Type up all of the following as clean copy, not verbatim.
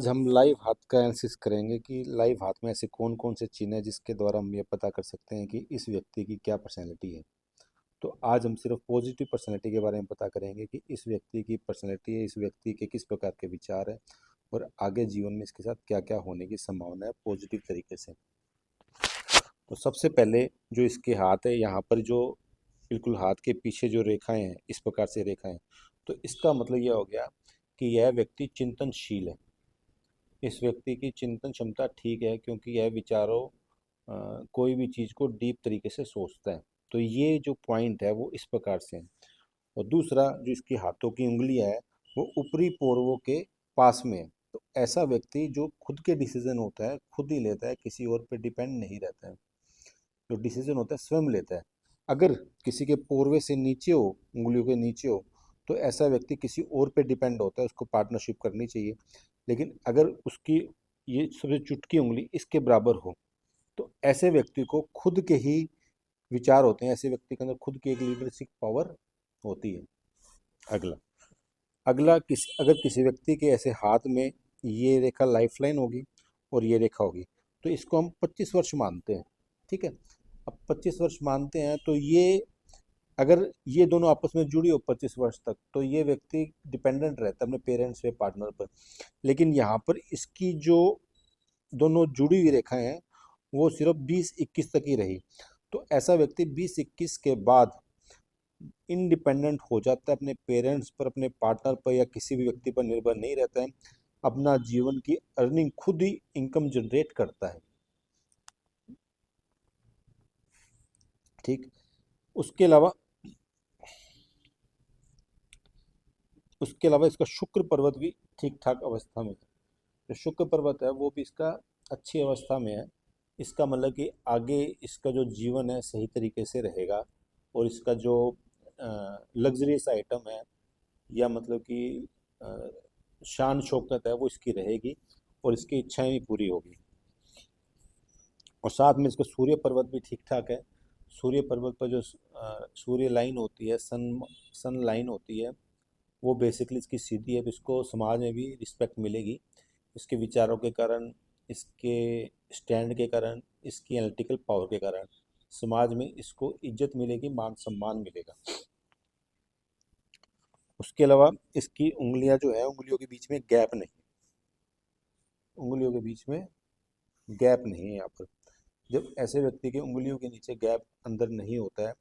आज हम लाइव हाथ का एनालिसिस करेंगे कि लाइव हाथ में ऐसे कौन कौन से चिन्ह हैं जिसके द्वारा हम ये पता कर सकते हैं कि इस व्यक्ति की क्या पर्सनैलिटी है। तो आज हम सिर्फ पॉजिटिव पर्सनैलिटी के बारे में पता करेंगे कि इस व्यक्ति की पर्सनैलिटी है, इस व्यक्ति के किस प्रकार के विचार हैं और आगे जीवन में इसके साथ क्या क्या होने की संभावना है पॉजिटिव तरीके से। तो सबसे पहले जो इसके हाथ है, यहाँ पर जो बिल्कुल हाथ के पीछे जो रेखाएं हैं, इस प्रकार से रेखाएं, तो इसका मतलब यह हो गया कि यह व्यक्ति चिंतनशील है। इस व्यक्ति की चिंतन क्षमता ठीक है क्योंकि यह विचारों कोई भी चीज़ को डीप तरीके से सोचता है। तो ये जो पॉइंट है वो इस प्रकार से है। और दूसरा जो इसके हाथों की उंगलियां है वो ऊपरी पोरवों के पास में है। तो ऐसा व्यक्ति जो खुद के डिसीजन होता है खुद ही लेता है, किसी और पे डिपेंड नहीं रहता है। जो डिसीजन होता है स्वयं लेता है। अगर किसी के पोरवे से नीचे हो, उंगलियों के नीचे हो, तो ऐसा व्यक्ति किसी और पे डिपेंड होता है, उसको पार्टनरशिप करनी चाहिए। लेकिन अगर उसकी ये सबसे चुटकी उंगली इसके बराबर हो, तो ऐसे व्यक्ति को खुद के ही विचार होते हैं, ऐसे व्यक्ति के अंदर खुद की एक लीडरशिप पावर होती है। अगला अगला अगर किसी व्यक्ति के ऐसे हाथ में ये रेखा लाइफलाइन होगी और ये रेखा होगी, तो इसको हम 25 वर्ष मानते हैं। ठीक है, अब 25 वर्ष मानते हैं तो ये अगर ये दोनों आपस में जुड़ी हो 25 वर्ष तक, तो ये व्यक्ति डिपेंडेंट रहता है अपने पेरेंट्स पे, पार्टनर पर। लेकिन यहाँ पर इसकी जो दोनों जुड़ी हुई रेखाएं हैं वो सिर्फ 20-21 तक ही रही। तो ऐसा व्यक्ति 20-21 के बाद इंडिपेंडेंट हो जाता है, अपने पेरेंट्स पर, अपने पार्टनर पर या किसी भी व्यक्ति पर निर्भर नहीं रहता है। अपना जीवन की अर्निंग खुद ही इनकम जनरेट करता है। ठीक, उसके अलावा इसका शुक्र पर्वत भी ठीक ठाक अवस्था में है। जो शुक्र पर्वत है वो भी इसका अच्छी अवस्था में है। इसका मतलब कि आगे इसका जो जीवन है सही तरीके से रहेगा और इसका जो लग्जरियस आइटम है या मतलब कि अ, शान शौकत है वो इसकी रहेगी और इसकी इच्छाएं भी पूरी होगी। और साथ में इसका सूर्य पर्वत भी ठीक ठाक है। सूर्य पर्वत पर जो सूर्य लाइन होती है, सन लाइन होती है, वो बेसिकली इसकी सीधी है, तो इसको समाज में भी रिस्पेक्ट मिलेगी। इसके विचारों के कारण, इसके स्टैंड के कारण, इसकी एनालिटिकल पावर के कारण समाज में इसको इज्जत मिलेगी, मान सम्मान मिलेगा। उसके अलावा इसकी उंगलियां जो है, उंगलियों के बीच में गैप नहीं, उंगलियों के बीच में गैप नहीं है यहाँ पर। जब ऐसे व्यक्ति की उंगलियों के नीचे गैप अंदर नहीं होता है,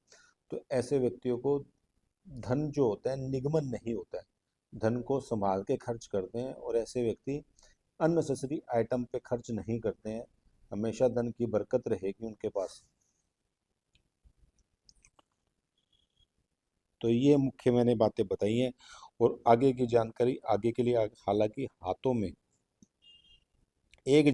तो ऐसे व्यक्तियों को धन जो होता है निगमन नहीं होता है, धन को संभाल के खर्च करते हैं। और ऐसे व्यक्ति अननेसेसरी आइटम पे खर्च नहीं करते हैं, हमेशा धन की बरकत रहेगी उनके पास। तो ये मुख्य मैंने बातें बताई हैं। और आगे की जानकारी आगे के लिए, हालांकि हाथों में एक